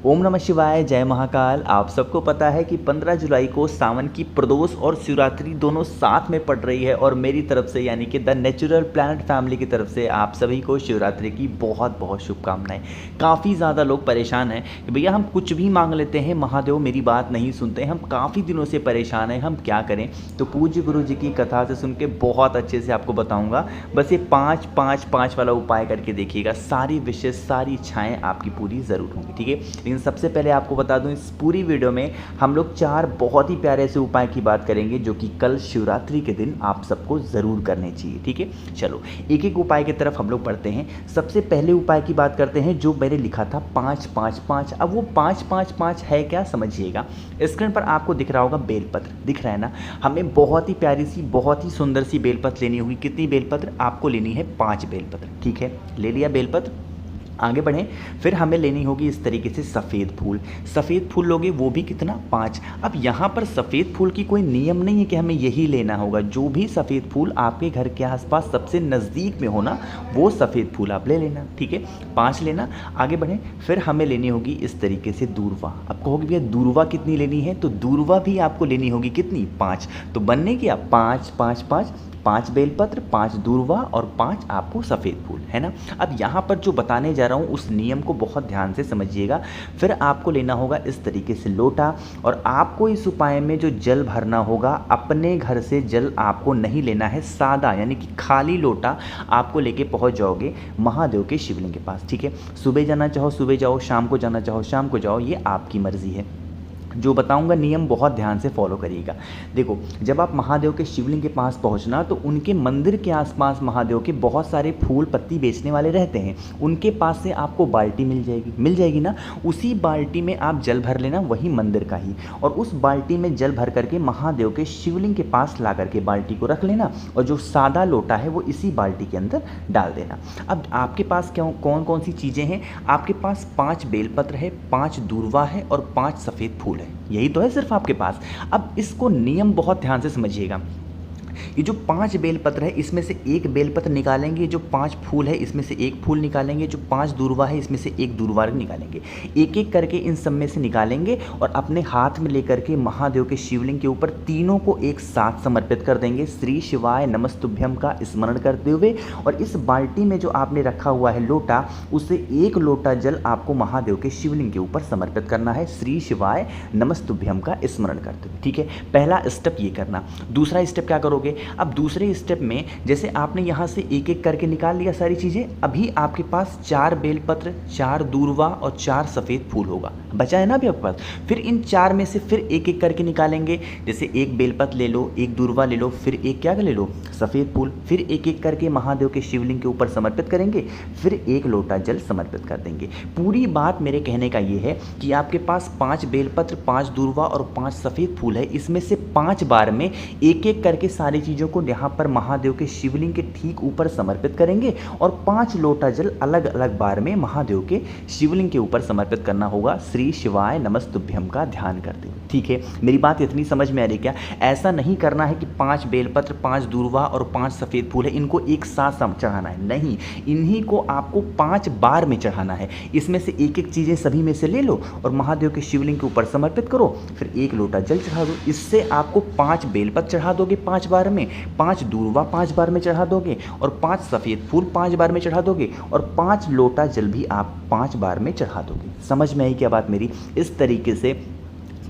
ओम नमः शिवाय, जय महाकाल। आप सबको पता है कि 15 जुलाई को सावन की प्रदोष और शिवरात्रि दोनों साथ में पड़ रही है और मेरी तरफ से यानी कि द नेचुरल प्लैनेट फैमिली की तरफ से आप सभी को शिवरात्रि की बहुत बहुत शुभकामनाएं। काफ़ी ज़्यादा लोग परेशान हैं कि भैया हम कुछ भी मांग लेते हैं, महादेव मेरी बात नहीं सुनते, हम काफ़ी दिनों से परेशान हैं, हम क्या करें। तो पूज्य गुरु जी की कथा से सुन के बहुत अच्छे से आपको बताऊँगा। बस ये 5-5-5 वाला उपाय करके देखिएगा, सारी विशेष सारी इच्छाएँ आपकी पूरी ज़रूर होंगी। ठीक है, लेकिन सबसे पहले आपको बता दूं, इस पूरी वीडियो में हम लोग 4 बहुत ही प्यारे से उपाय की बात करेंगे जो कि कल शिवरात्रि के दिन आप सबको ज़रूर करने चाहिए। ठीक है, चलो एक एक उपाय की तरफ हम लोग बढ़ते हैं। सबसे पहले उपाय की बात करते हैं जो मैंने लिखा था 5-5-5। अब वो 5-5-5 है क्या, समझिएगा। स्क्रीन पर आपको दिख रहा होगा बेलपत्र, दिख रहा है ना। हमें बहुत ही प्यारी सी बहुत ही सुंदर सी बेलपत्र लेनी होगी। कितनी बेलपत्र आपको लेनी है? 5 बेलपत्र। ठीक है, ले लिया बेलपत्र, आगे बढ़ें। फिर हमें लेनी होगी इस तरीके से सफ़ेद फूल। सफ़ेद फूल लोगे, वो भी कितना? 5। अब यहाँ पर सफ़ेद फूल की कोई नियम नहीं है कि हमें यही लेना होगा। जो भी सफ़ेद फूल आपके घर के आसपास सबसे नज़दीक में हो ना, वो सफ़ेद फूल आप ले लेना। ठीक है, 5 लेना। आगे बढ़ें। फिर हमें लेनी होगी इस तरीके से दूर्वा। अब कहोगे भैया दूर्वा कितनी लेनी है? तो दूर्वा भी आपको लेनी होगी कितनी? 5। तो बनने की आप 5-5-5, 5 बेलपत्र, 5 दूर्वा और 5 आपको सफ़ेद फूल, है ना। अब यहाँ पर जो बताने जा रहा हूँ उस नियम को बहुत ध्यान से समझिएगा। फिर आपको लेना होगा इस तरीके से लोटा, और आपको इस उपाय में जो जल भरना होगा, अपने घर से जल आपको नहीं लेना है, सादा यानी कि खाली लोटा आपको लेके पहुँच जाओगे महादेव के शिवलिंग के पास। ठीक है, सुबह जाना चाहो सुबह जाओ, शाम को जाना चाहो शाम को जाओ, ये आपकी मर्ज़ी है। जो बताऊंगा नियम बहुत ध्यान से फॉलो करिएगा। देखो, जब आप महादेव के शिवलिंग के पास पहुंचना तो उनके मंदिर के आसपास महादेव के बहुत सारे फूल पत्ती बेचने वाले रहते हैं। उनके पास से आपको बाल्टी मिल जाएगी ना। उसी बाल्टी में आप जल भर लेना, वही मंदिर का ही, और उस बाल्टी में जल भर करके महादेव के शिवलिंग के पास ला करके बाल्टी को रख लेना, और जो सादा लोटा है वो इसी बाल्टी के अंदर डाल देना। अब आपके पास क्या कौन कौन सी चीज़ें हैं? आपके पास 5 बेलपत्र है, 5 दूर्वा है और 5 सफ़ेद फूल है। यही तो है सिर्फ आपके पास। अब इसको नियम बहुत ध्यान से समझिएगा। ये जो 5 बेलपत्र है इसमें से एक बेलपत्र निकालेंगे, जो 5 फूल है इसमें से एक फूल निकालेंगे, जो 5 दूर्वा है इसमें से एक दूर्वा निकालेंगे। एक एक करके इन सब में से निकालेंगे और अपने हाथ में लेकर के महादेव के शिवलिंग के ऊपर तीनों को एक साथ समर्पित कर देंगे, श्री शिवाय नमस्तुभ्यम का स्मरण करते हुए। और इस बाल्टी में जो आपने रखा हुआ है लोटा, उसे 1 लोटा जल आपको महादेव के शिवलिंग के ऊपर समर्पित करना है, श्री शिवाय नमस्तुभ्यम का स्मरण करते हुए। ठीक है, पहला स्टेप ये करना। दूसरा स्टेप क्या करोगे? अब दूसरे स्टेप में जैसे आपने यहाँ से एक एक करके निकाल लिया सारी चीज़ें, अभी आपके पास 4 बेलपत्र, 4 दूर्वा और 4 सफ़ेद फूल होगा, बचा है ना अभी आपके पास। फिर इन 4 में से फिर एक एक करके निकालेंगे। जैसे एक बेलपत्र ले लो, एक दूर्वा ले लो, फिर एक क्या ले लो? सफ़ेद फूल। फिर एक एक करके महादेव के शिवलिंग के ऊपर समर्पित करेंगे, फिर 1 लोटा जल समर्पित कर देंगे। पूरी बात मेरे कहने का ये है कि आपके पास 5 बेलपत्र, 5 दूर्वा और 5 सफ़ेद फूल है। इसमें से 5 बार में एक एक करके सारी चीज़ों को यहाँ पर महादेव के शिवलिंग के ठीक ऊपर समर्पित करेंगे, और 5 लोटा जल अलग अलग बार में महादेव के शिवलिंग के ऊपर समर्पित करना होगा, श्री शिवाय नमस्तुभ्यम का ध्यान करते हुए। ठीक है, मेरी बात इतनी समझ में आ रही क्या? ऐसा नहीं करना है कि 5 बेलपत्र, 5 दूर्वा और 5 सफ़ेद फूल है, इनको एक साथ चढ़ाना है, नहीं। इन्हीं को आपको 5 बार में चढ़ाना है। इसमें से एक एक चीज़ें सभी में से ले लो और महादेव के शिवलिंग के ऊपर समर्पित करो, फिर 1 लोटा जल चढ़ा दो। इससे आपको 5 बेलपत्र चढ़ा दोगे 5 बार में, 5 दूर्वा 5 बार में चढ़ा दोगे, और 5 सफ़ेद फूल 5 बार में चढ़ा दोगे, और 5 लोटा जल भी आप 5 बार में चढ़ा दोगे। समझ में आई क्या बात मेरी? इस तरीके से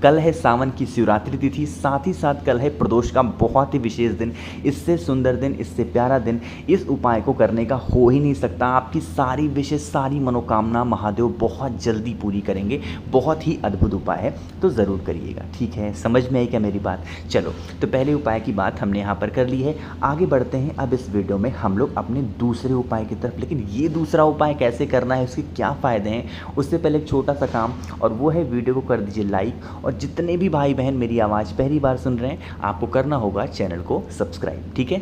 कल है सावन की शिवरात्रि तिथि, साथ ही साथ कल है प्रदोष का बहुत ही विशेष दिन। इससे सुंदर दिन, इससे प्यारा दिन इस उपाय को करने का हो ही नहीं सकता। आपकी सारी विशेष सारी मनोकामना महादेव बहुत जल्दी पूरी करेंगे। बहुत ही अद्भुत उपाय है, तो ज़रूर करिएगा। ठीक है, समझ में आई क्या मेरी बात? चलो, तो पहले उपाय की बात हमने यहाँ पर कर ली है। आगे बढ़ते हैं अब इस वीडियो में हम लोग अपने दूसरे उपाय की तरफ। लेकिन ये दूसरा उपाय कैसे करना है, उसके क्या फ़ायदे हैं, उससे पहले एक छोटा सा काम, और वो है वीडियो को कर दीजिए लाइक। और जितने भी भाई बहन मेरी आवाज़ पहली बार सुन रहे हैं, आपको करना होगा चैनल को सब्सक्राइब। ठीक है,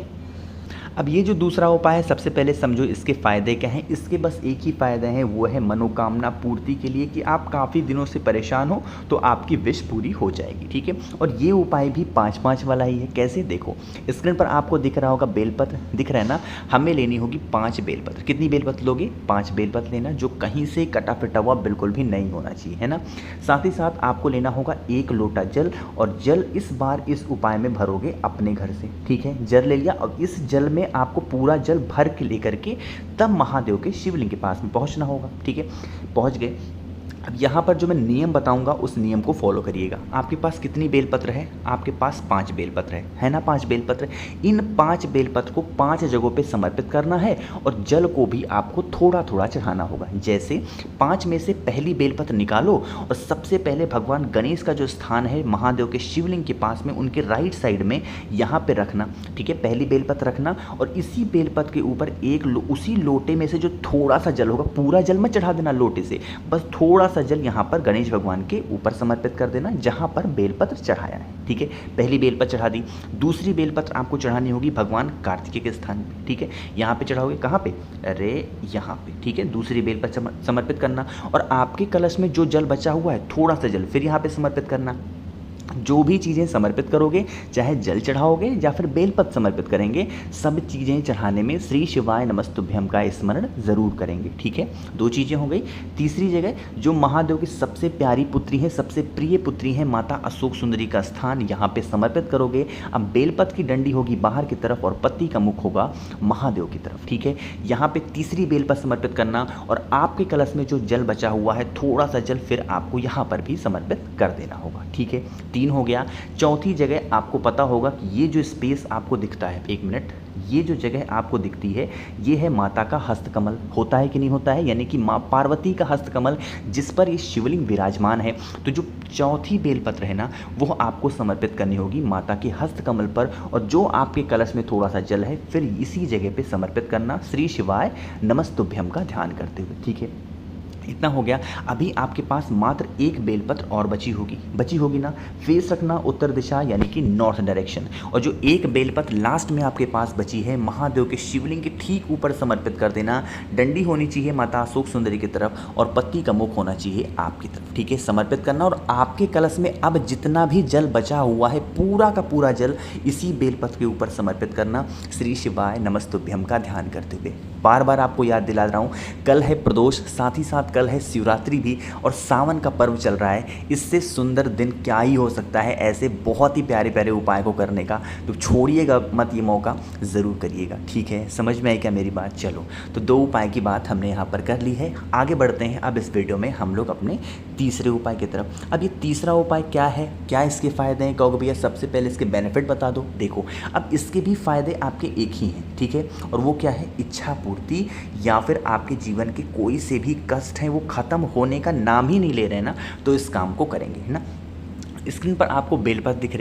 अब ये जो दूसरा उपाय है, सबसे पहले समझो इसके फ़ायदे क्या हैं। इसके बस एक ही फ़ायदा है, वो है मनोकामना पूर्ति के लिए, कि आप काफ़ी दिनों से परेशान हो तो आपकी विश पूरी हो जाएगी, ठीक है। और ये उपाय भी 5-5 वाला ही है। कैसे, देखो स्क्रीन पर आपको दिख रहा होगा बेलपत्र, दिख रहा है ना। हमें लेनी होगी 5 बेलपत्र। कितनी बेलपत्र लोगे? 5 बेलपत्र लेना, जो कहीं से कटा फिटा हुआ बिल्कुल भी नहीं होना चाहिए, है ना। साथ ही साथ आपको लेना होगा 1 लोटा जल, और जल इस बार इस उपाय में भरोगे अपने घर से, ठीक है। जल ले लिया, और इस जल में आपको पूरा जल भर के लेकर के तब महादेव के शिवलिंग के पास में पहुंचना होगा, ठीक है। पहुंच गए। अब यहाँ पर जो मैं नियम बताऊंगा उस नियम को फॉलो करिएगा। आपके पास कितनी बेलपत्र है? आपके पास 5 बेलपत्र है ना। 5 बेलपत्र। इन 5 बेलपत्र को 5 जगहों पे समर्पित करना है, और जल को भी आपको थोड़ा थोड़ा चढ़ाना होगा। जैसे 5 में से पहली बेलपत्र निकालो, और सबसे पहले भगवान गणेश का जो स्थान है महादेव के शिवलिंग के पास में, उनके राइट साइड में यहाँ पे रखना, ठीक है। पहली बेलपत्र रखना, और इसी बेलपत्र के ऊपर उसी लोटे में से जो थोड़ा सा जल होगा, पूरा जल मत चढ़ा देना लोटे से, बस थोड़ा सा जल यहाँ पर गणेश भगवान के ऊपर समर्पित कर देना, जहाँ पर बेलपत्र चढ़ाया है, ठीक है। पहली बेलपत्र चढ़ा दी। दूसरी बेलपत्र आपको चढ़ानी होगी भगवान कार्तिकेय के स्थान पे, ठीक है। यहाँ पे चढ़ाओगे, कहाँ पे? अरे यहाँ पे, ठीक है। दूसरी बेलपत्र समर्पित करना, और आपके कलश में जो जल बचा हुआ है, थोड़ा सा जल फिर यहाँ पे समर्पित करना। जो भी चीज़ें समर्पित करोगे, चाहे जल चढ़ाओगे या फिर बेलपत्र समर्पित करेंगे, सब चीज़ें चढ़ाने में श्री शिवाय नमस्तुभ्यम का स्मरण ज़रूर करेंगे, ठीक है। 2 चीज़ें हो गई। तीसरी जगह, जो महादेव की सबसे प्यारी पुत्री है, सबसे प्रिय पुत्री है माता अशोक सुंदरी का स्थान, यहाँ पे समर्पित करोगे। अब बेलपत्र की डंडी होगी बाहर की तरफ, और पत्ती का मुख होगा महादेव की तरफ, ठीक है। यहाँ पे तीसरी बेलपत्र समर्पित करना, और आपके कलश में जो जल बचा हुआ है, थोड़ा सा जल फिर आपको यहाँ पर भी समर्पित कर देना होगा, ठीक है। 3 हो गया। चौथी जगह आपको पता होगा कि ये जो स्पेस आपको दिखता है, 1 मिनट, ये जो जगह आपको दिखती है, ये है माता का हस्तकमल। होता है कि नहीं होता है? यानी कि माँ पार्वती का हस्तकमल, जिस पर ये शिवलिंग विराजमान है। तो जो चौथी बेलपत्र है ना, वो आपको समर्पित करनी होगी माता के हस्तकमल पर, और जो आपके कलश में थोड़ा सा जल है, फिर इसी जगह पे समर्पित करना, श्री शिवाय नमस्तुभ्यम का ध्यान करते हुए, ठीक है। इतना हो गया। अभी आपके पास मात्र 1 बेलपत्र और बची होगी ना। फेस रखना उत्तर दिशा, यानी कि नॉर्थ डायरेक्शन, और जो 1 बेलपत्र लास्ट में आपके पास बची है, महादेव के शिवलिंग के ठीक ऊपर समर्पित कर देना। डंडी होनी चाहिए माता अशोक सुंदरी की तरफ, और पत्ती का मुख होना चाहिए आपकी तरफ, ठीक है। समर्पित करना, और आपके कलश में अब जितना भी जल बचा हुआ है, पूरा का पूरा जल इसी बेलपत्र के ऊपर समर्पित करना, श्री शिवाय नमस्तुभ्यम का ध्यान करते हुए। बार बार आपको याद दिला रहा हूँ, कल है प्रदोष, साथ ही साथ कल है शिवरात्रि भी, और सावन का पर्व चल रहा है। इससे सुंदर दिन क्या ही हो सकता है ऐसे बहुत ही प्यारे प्यारे उपाय को करने का। तो छोड़िएगा मत, ये मौका ज़रूर करिएगा, ठीक है। समझ में आई क्या मेरी बात? चलो, तो 2 उपाय की बात हमने यहाँ पर कर ली है। आगे बढ़ते हैं अब इस वीडियो में हम लोग अपने तीसरे उपाय की तरफ। अब ये तीसरा उपाय क्या है, क्या इसके फ़ायदे हैं? कहोगे भैया सबसे पहले इसके बेनिफिट बता दो। देखो, अब इसके भी फ़ायदे आपके एक ही हैं, ठीक है। और वो क्या है? इच्छा पूर्ति, या फिर आपके जीवन के कोई से भी कष्ट हैं वो ख़त्म होने का नाम ही नहीं ले रहे हैं ना, तो इस काम को करेंगे, है ना। स्क्रीन पर आपको बेलपत्र दिख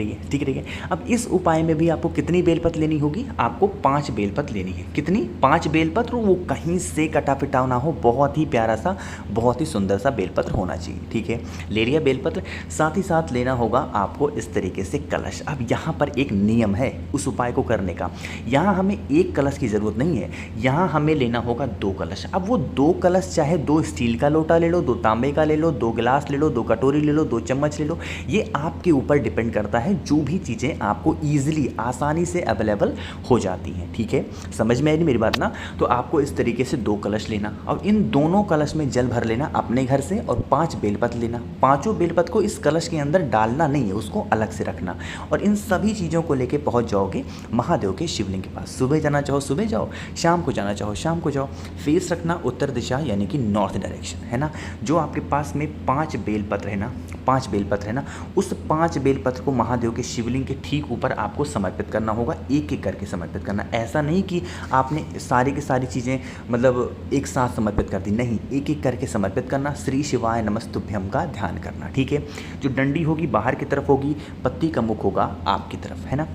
रही है। अब इस उपाय में भी आपको कितनी बेलपत्र लेनी होगी? आपको 5 बेलपत्र लेनी है। कितनी? 5 बेलपत्र, वो कहीं से कटा पिटा ना हो, बहुत ही प्यारा सा, बहुत ही सुंदर सा बेलपत्र होना चाहिए, ठीक है। ले लिया बेलपत्र। साथ ही साथ लेना होगा आपको इस तरीके से कलश। अब यहाँ पर एक नियम है उस उपाय को करने का। यहाँ हमें 1 कलश की ज़रूरत नहीं है, यहाँ हमें लेना होगा 2 कलश। अब वो 2 कलश, चाहे 2 स्टील का लोटा ले लो, 2 तांबे का ले लो, 2 गिलास ले लो, 2 कटोरी ले लो, 2 चम्मच ले लो, ये आपके ऊपर डिपेंड करता है। जो भी चीज़ें आपको ईजिली, आसानी से अवेलेबल हो जाती हैं, ठीक है। समझ में आई नहीं मेरी बात ना? तो आपको इस तरीके से 2 कलश लेना, और इन दोनों कलश में जल भर लेना अपने घर से, और 5 बेलपत्र लेना। 5 बेलपत्र को इस कलश के अंदर डालना नहीं है, उसको अलग से रखना, और इन सभी चीज़ों को लेके पहुंच जाओगे महादेव के शिवलिंग के पास। सुबह जाना चाहो सुबह जाओ, शाम को जाना चाहो शाम को जाओ। फेस रखना उत्तर दिशा, यानी कि नॉर्थ डायरेक्शन, है ना। जो आपके पास में 5 बेलपत्र है ना, 5 बेलपत्र है ना, उस 5 बेलपत्र को महादेव के शिवलिंग के ठीक ऊपर आपको समर्पित करना होगा। एक एक करके समर्पित करना, ऐसा नहीं कि आपने सारी की सारी चीज़ें मतलब एक साथ समर्पित कर दी, नहीं, एक एक करके समर्पित करना। श्री शिवाय नमस्तुभ्यम का ध्यान करना, ठीक है। जो डंडी होगी बाहर की तरफ होगी, पत्ती का मुख होगा आपकी तरफ, है ना।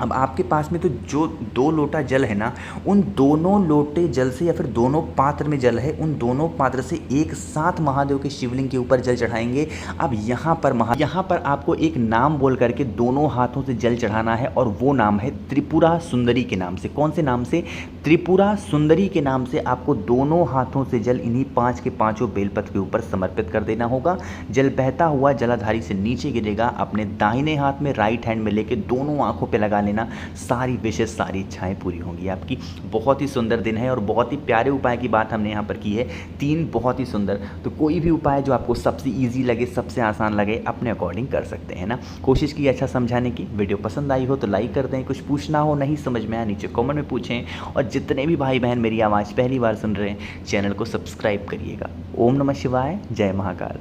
अब आपके पास में तो जो 2 लोटा जल है ना, उन दोनों लोटे जल से या फिर दोनों पात्र में जल है, उन दोनों पात्र से एक साथ महादेव के शिवलिंग के ऊपर जल चढ़ाएंगे। अब यहाँ पर आपको एक नाम बोल करके दोनों हाथों से जल चढ़ाना है और वो नाम है त्रिपुरा सुंदरी के नाम से। कौन से नाम से? त्रिपुरा सुंदरी के नाम से आपको दोनों हाथों से जल इन्हीं 5 के पाँचों बेलपत्र के ऊपर समर्पित कर देना होगा। जल बहता हुआ जलाधारी से नीचे गिरेगा, अपने दाहिने हाथ में राइट हैंड में लेके दोनों आंखों पे लगा लेना। सारी विशेष सारी इच्छाएं पूरी होंगी आपकी। बहुत ही सुंदर दिन है और बहुत ही प्यारे उपाय की बात हमने यहाँ पर की है, 3 बहुत ही सुंदर। तो कोई भी उपाय जो आपको सबसे ईजी लगे, सबसे आसान लगे, अपने अकॉर्डिंग कर सकते हैं ना। कोशिश की अच्छा समझाने की। वीडियो पसंद आई हो तो लाइक कर दें, कुछ पूछना हो, नहीं समझ में आया, नीचे कमेंट में पूछें। और जितने भी भाई बहन मेरी आवाज़ पहली बार सुन रहे हैं, चैनल को सब्सक्राइब करिएगा। ओम नमः शिवाय, जय महाकाल।